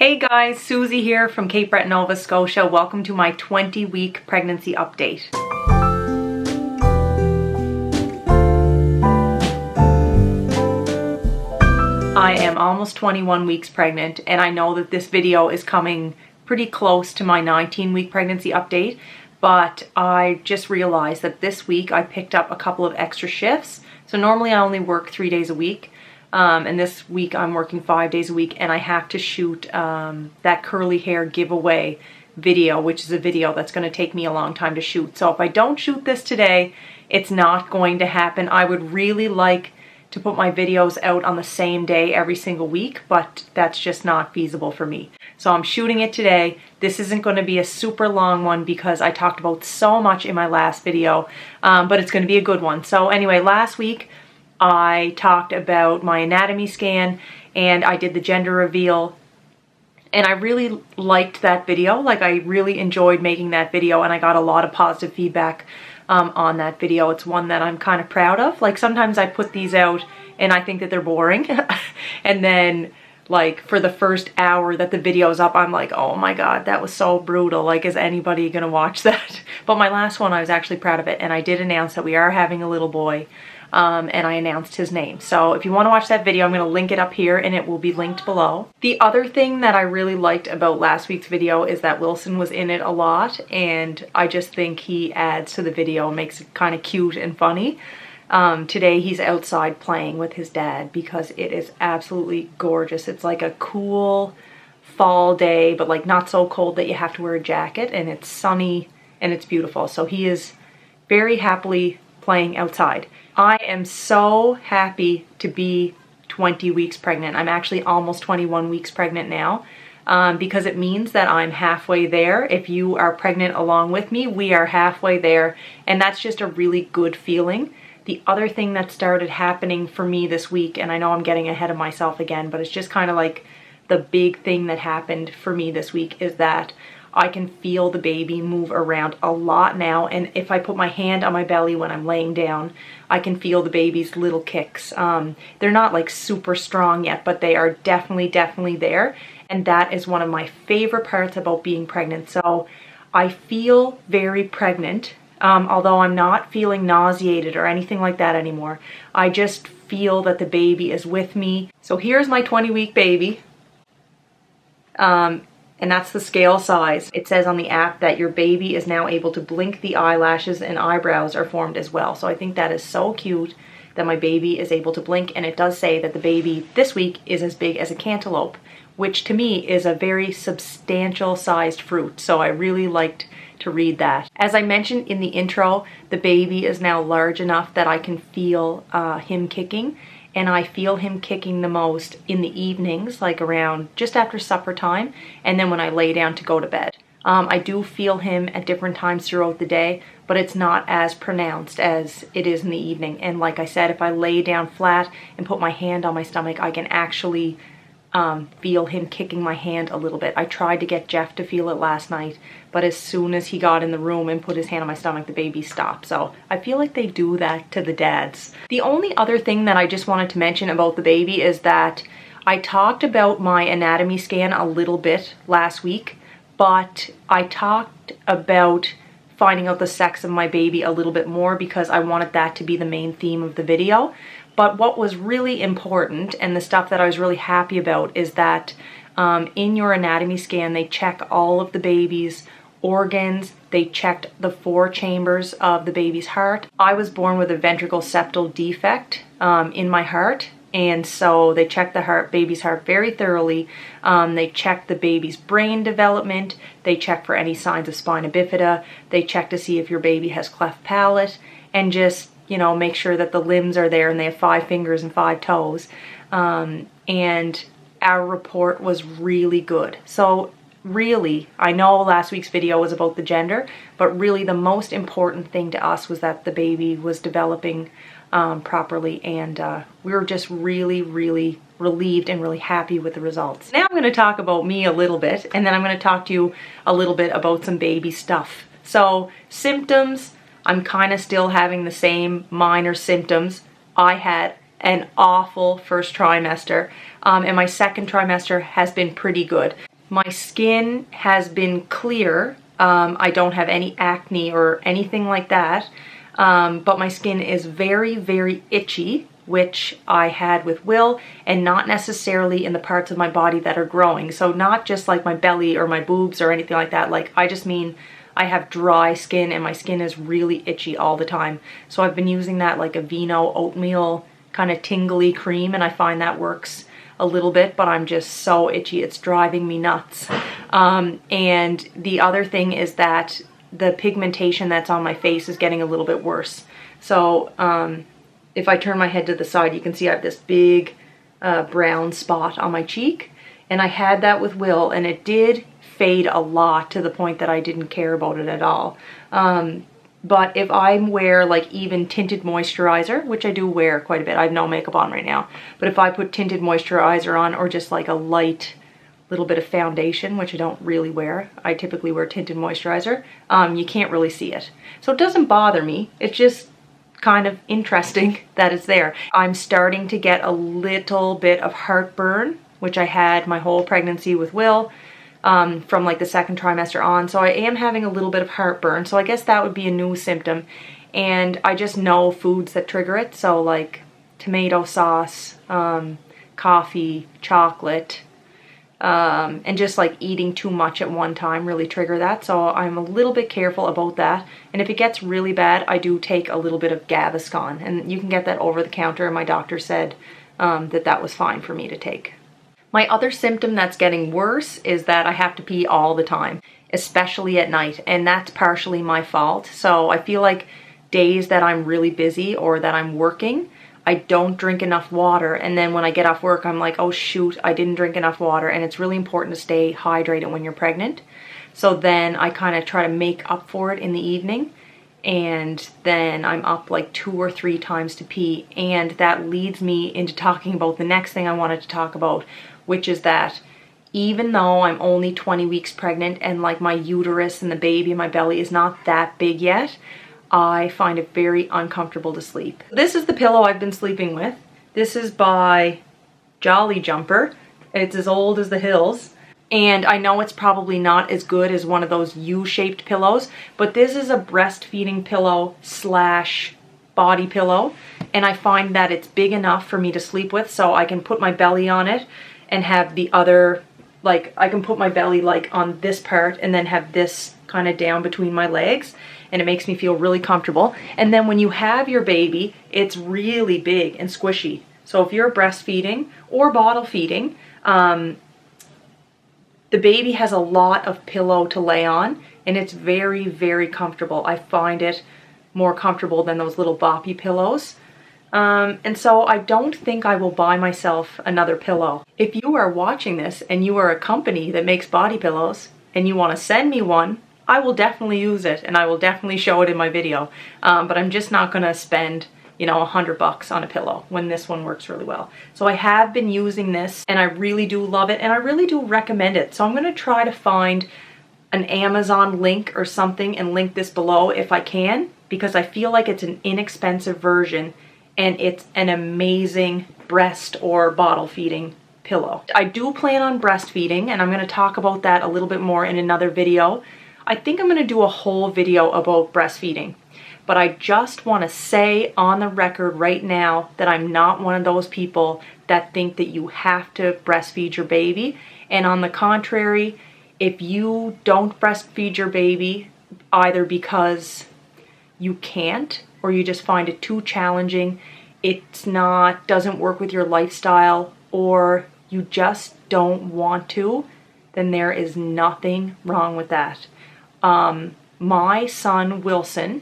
Hey guys, Susie here from Cape Breton, Nova Scotia. Welcome to my 20-week pregnancy update. I am almost 21 weeks pregnant, and I know that this video is coming pretty close to my 19-week pregnancy update, but I just realized that this week I picked up a couple of extra shifts. So normally I only work 3 days a week. And this week I'm working 5 days a week, and I have to shoot that curly hair giveaway video, which is a video that's going to take me a long time to shoot. So if I don't shoot this today, it's not going to happen. I would really like to put my videos out on the same day every single week, but that's just not feasible for me. So I'm shooting it today. This isn't going to be a super long one because I talked about so much in my last video, but it's going to be a good one. So anyway, last week I talked about my anatomy scan and I did the gender reveal, and I really liked that video. Like, I really enjoyed making that video, and I got a lot of positive feedback on that video. It's one that I'm kind of proud of. Like, sometimes I put these out and I think that they're boring and then like for the first hour that the video's up, I'm like, oh my god, that was so brutal. Like, is anybody gonna watch that? But my last one, I was actually proud of it, and I did announce that we are having a little boy. And I announced his name. So if you want to watch that video, I'm going to link it up here and it will be linked below. The other thing that I really liked about last week's video is that Wilson was in it a lot, and I just think he adds to the video and makes it kind of cute and funny. Today he's outside playing with his dad because it is absolutely gorgeous. It's like a cool fall day, but like not so cold that you have to wear a jacket, and it's sunny and it's beautiful. So he is very happily playing outside. I am so happy to be 20 weeks pregnant. I'm actually almost 21 weeks pregnant now, because it means that I'm halfway there. If you are pregnant along with me, we are halfway there, and that's just a really good feeling. The other thing that started happening for me this week, and I know I'm getting ahead of myself again, but it's just kind of like the big thing that happened for me this week is that I can feel the baby move around a lot now, and if I put my hand on my belly when I'm laying down, I can feel the baby's little kicks. They're not like super strong yet, but they are definitely there, and that is one of my favorite parts about being pregnant. So I feel very pregnant, although I'm not feeling nauseated or anything like that anymore. I just feel that the baby is with me. So here's my 20-week baby. And that's the scale size. It says on the app that your baby is now able to blink the eyelashes, and eyebrows are formed as well. So I think that is so cute that my baby is able to blink, and it does say that the baby this week is as big as a cantaloupe, which to me is a very substantial sized fruit. So I really liked to read that. As I mentioned in the intro, the baby is now large enough that I can feel him kicking. And I feel him kicking the most in the evenings, like around just after supper time, and then when I lay down to go to bed. I do feel him at different times throughout the day, but it's not as pronounced as it is in the evening. And like I said, if I lay down flat and put my hand on my stomach, I can actually feel him kicking my hand a little bit. I tried to get Jeff to feel it last night, but as soon as he got in the room and put his hand on my stomach, the baby stopped. So I feel like they do that to the dads. The only other thing that I just wanted to mention about the baby is that I talked about my anatomy scan a little bit last week, but I talked about finding out the sex of my baby a little bit more because I wanted that to be the main theme of the video. But what was really important, and the stuff that I was really happy about, is that in your anatomy scan, they check all of the baby's organs. They checked the 4 chambers of the baby's heart. I was born with a ventricle septal defect in my heart, and so they checked the baby's heart very thoroughly. They checked the baby's brain development. They checked for any signs of spina bifida. They checked to see if your baby has cleft palate, and just, you know, make sure that the limbs are there and they have 5 fingers and 5 toes. And our report was really good. So really, I know last week's video was about the gender, but really the most important thing to us was that the baby was developing properly, and we were just really relieved and really happy with the results. Now I'm going to talk about me a little bit, and then I'm going to talk to you a little bit about some baby stuff. So symptoms, I'm kind of still having the same minor symptoms. I had an awful first trimester, and my second trimester has been pretty good. My skin has been clear. I don't have any acne or anything like that, but my skin is very, very itchy, which I had with Will, and not necessarily in the parts of my body that are growing. So not just like my belly or my boobs or anything like that. Like, I just mean I have dry skin and my skin is really itchy all the time. So I've been using that like Aveeno oatmeal kind of tingly cream, and I find that works a little bit, but I'm just so itchy. It's driving me nuts. And the other thing is that the pigmentation that's on my face is getting a little bit worse. So if I turn my head to the side, you can see I have this big brown spot on my cheek, and I had that with Will, and it did fade a lot to the point that I didn't care about it at all. But if I wear like even tinted moisturizer, which I do wear quite a bit, I have no makeup on right now, but if I put tinted moisturizer on, or just like a light little bit of foundation, which I don't really wear, I typically wear tinted moisturizer, you can't really see it. So it doesn't bother me, it's just kind of interesting that it's there. I'm starting to get a little bit of heartburn, which I had my whole pregnancy with Will, from like the second trimester on. So I am having a little bit of heartburn. So I guess that would be a new symptom. And I just know foods that trigger it. So like tomato sauce, coffee, chocolate, and just like eating too much at one time really trigger that. So I'm a little bit careful about that. And if it gets really bad, I do take a little bit of Gaviscon, and you can get that over the counter. And my doctor said that was fine for me to take. My other symptom that's getting worse is that I have to pee all the time, especially at night, and that's partially my fault. So I feel like days that I'm really busy or that I'm working, I don't drink enough water, and then when I get off work, I'm like, oh shoot, I didn't drink enough water. And it's really important to stay hydrated when you're pregnant. So then I kind of try to make up for it in the evening, and then I'm up like 2 or 3 times to pee. And that leads me into talking about the next thing I wanted to talk about, which is that even though I'm only 20 weeks pregnant and like my uterus and the baby in my belly is not that big yet, I find it very uncomfortable to sleep. This is the pillow I've been sleeping with. This is by Jolly Jumper. It's as old as the hills. And I know it's probably not as good as one of those U-shaped pillows, but this is a breastfeeding pillow slash body pillow. And I find that it's big enough for me to sleep with, so I can put my belly on it and have the other, like I can put my belly like on this part and then have this kind of down between my legs, and it makes me feel really comfortable. And then when you have your baby, it's really big and squishy. So if you're breastfeeding or bottle feeding, the baby has a lot of pillow to lay on, and it's very, very comfortable. I find it more comfortable than those little boppy pillows. And so I don't think I will buy myself another pillow. If you are watching this and you are a company that makes body pillows and you want to send me one, I will definitely use it, and I will definitely show it in my video. But I'm just not going to spend, you know, $100 on a pillow when this one works really well. So I have been using this, and I really do love it, and I really do recommend it. So I'm going to try to find an Amazon link or something and link this below if I can, because I feel like it's an inexpensive version and it's an amazing breast or bottle feeding pillow. I do plan on breastfeeding, and I'm going to talk about that a little bit more in another video. I think I'm going to do a whole video about breastfeeding, but I just want to say on the record right now that I'm not one of those people that think that you have to breastfeed your baby. And on the contrary, if you don't breastfeed your baby, either because you can't or you just find it too challenging, doesn't work with your lifestyle, or you just don't want to, then there is nothing wrong with that. My son Wilson,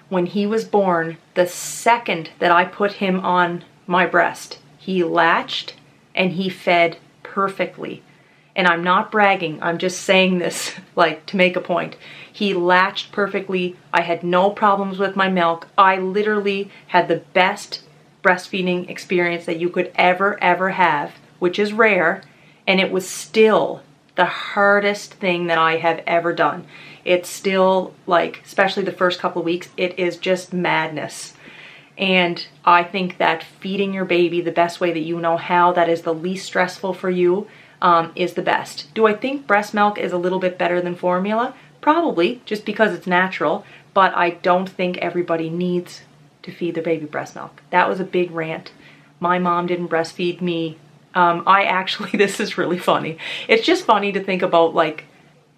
when he was born, the second that I put him on my breast, he latched and he fed perfectly. And I'm not bragging, I'm just saying this like to make a point. He latched perfectly. I had no problems with my milk. I literally had the best breastfeeding experience that you could ever have, which is rare, and it was still the hardest thing that I have ever done. It's still, like, especially the first couple of weeks, it is just madness. And I think that feeding your baby the best way that you know how, that is the least stressful for you, is the best. Do I think breast milk is a little bit better than formula? Probably, just because it's natural, but I don't think everybody needs to feed their baby breast milk. That was a big rant. My mom didn't breastfeed me. I actually, this is really funny. It's just funny to think about like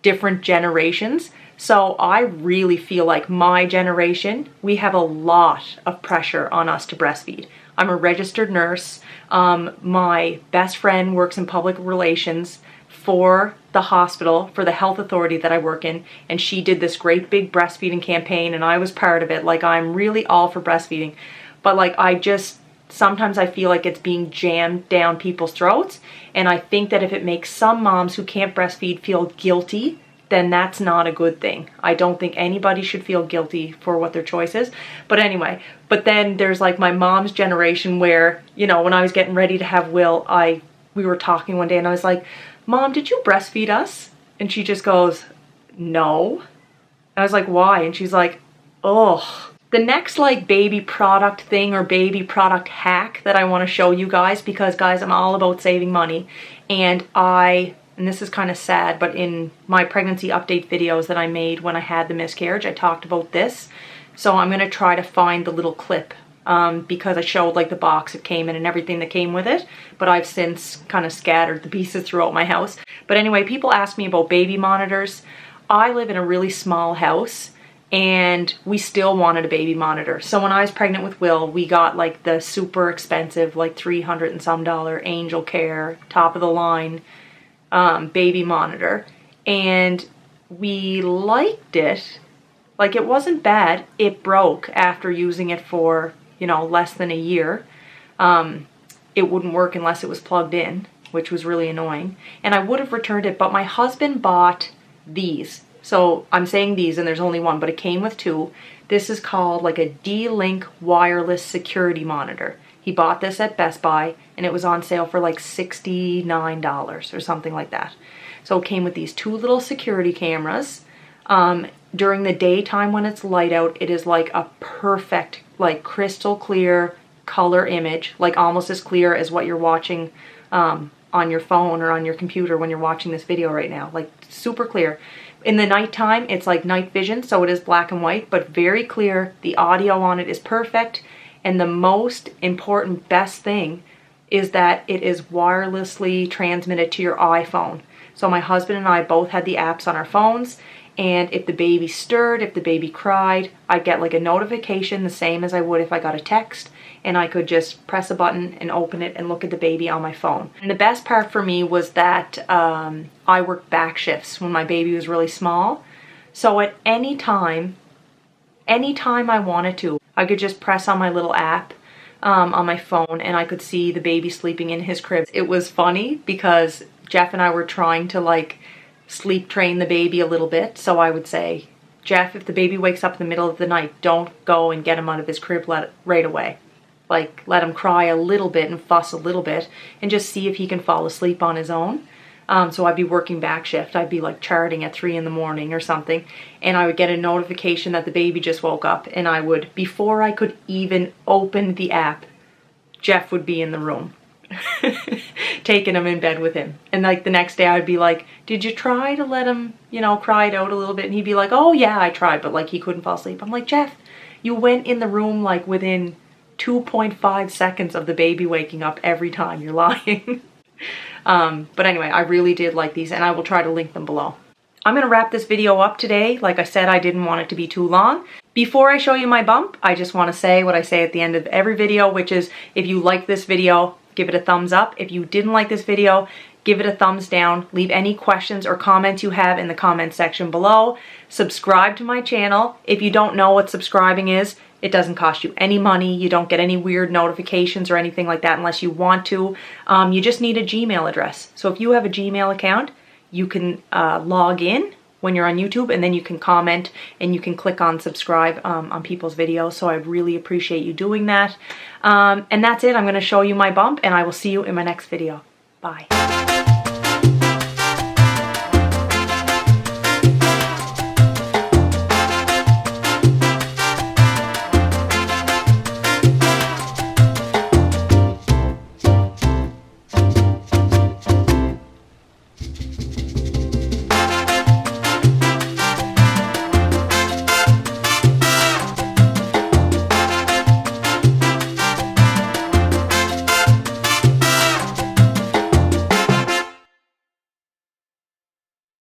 different generations. So I really feel like my generation, we have a lot of pressure on us to breastfeed. I'm a registered nurse. My best friend works in public relations for the hospital, for the health authority that I work in, and she did this great big breastfeeding campaign, and I was part of it. Like, I'm really all for breastfeeding, but like, sometimes I feel like it's being jammed down people's throats, and I think that if it makes some moms who can't breastfeed feel guilty, then that's not a good thing. I don't think anybody should feel guilty for what their choice is. But anyway, but then there's like my mom's generation where, you know, when I was getting ready to have Will, we were talking one day and I was like, Mom, did you breastfeed us? And she just goes, no. And I was like, why? And she's like, oh. The next like baby product thing or baby product hack that I want to show you guys, because guys, I'm all about saving money, and this is kind of sad, but in my pregnancy update videos that I made when I had the miscarriage, I talked about this. So I'm going to try to find the little clip because I showed like the box it came in and everything that came with it, but I've since kind of scattered the pieces throughout my house. But anyway, people ask me about baby monitors. I live in a really small house and we still wanted a baby monitor. So when I was pregnant with Will, we got like the super expensive, like $300 and some Angel Care, top of the line baby monitor, and we liked it. Like, it wasn't bad. It broke after using it for, you know, less than a year. It wouldn't work unless it was plugged in, which was really annoying, and I would have returned it, but my husband bought these. So I'm saying these and there's only one, but it came with two. This is called like a D-Link wireless security monitor. He bought this at Best Buy and it was on sale for like $69 or something like that. So it came with these two little security cameras. During the daytime when it's light out, it is like a perfect, like crystal clear color image, like almost as clear as what you're watching on your phone or on your computer when you're watching this video right now, like super clear. In the nighttime, it's like night vision, so it is black and white, but very clear. The audio on it is perfect. And the most important, best thing is that it is wirelessly transmitted to your iPhone. So my husband and I both had the apps on our phones, and if the baby stirred, if the baby cried, I'd get like a notification the same as I would if I got a text, and I could just press a button and open it and look at the baby on my phone. And the best part for me was that I worked back shifts when my baby was really small. So at any time I wanted to, I could just press on my little app on my phone and I could see the baby sleeping in his crib. It was funny because Jeff and I were trying to like sleep train the baby a little bit. So I would say, Jeff, if the baby wakes up in the middle of the night, don't go and get him out of his crib right away. Like, let him cry a little bit and fuss a little bit and just see if he can fall asleep on his own. So I'd be working back shift. I'd be like charting at 3 in the morning or something, and I would get a notification that the baby just woke up, and I would, before I could even open the app, Jeff would be in the room taking him in bed with him. And like the next day I'd be like, did you try to let him, you know, cry it out a little bit? And he'd be like, oh yeah, I tried, but like he couldn't fall asleep. I'm like, Jeff, you went in the room like within 2.5 seconds of the baby waking up every time. You're lying. But anyway, I really did like these, and I will try to link them below. I'm going to wrap this video up today. Like I said, I didn't want it to be too long. Before I show you my bump, I just want to say what I say at the end of every video, which is if you like this video, give it a thumbs up. If you didn't like this video, give it a thumbs down. Leave any questions or comments you have in the comment section below. Subscribe to my channel. If you don't know what subscribing is, it doesn't cost you any money. You don't get any weird notifications or anything like that unless you want to. You just need a Gmail address. So if you have a Gmail account, you can log in when you're on YouTube, and then you can comment and you can click on subscribe on people's videos. So I really appreciate you doing that. And that's it. I'm going to show you my bump, and I will see you in my next video. Bye.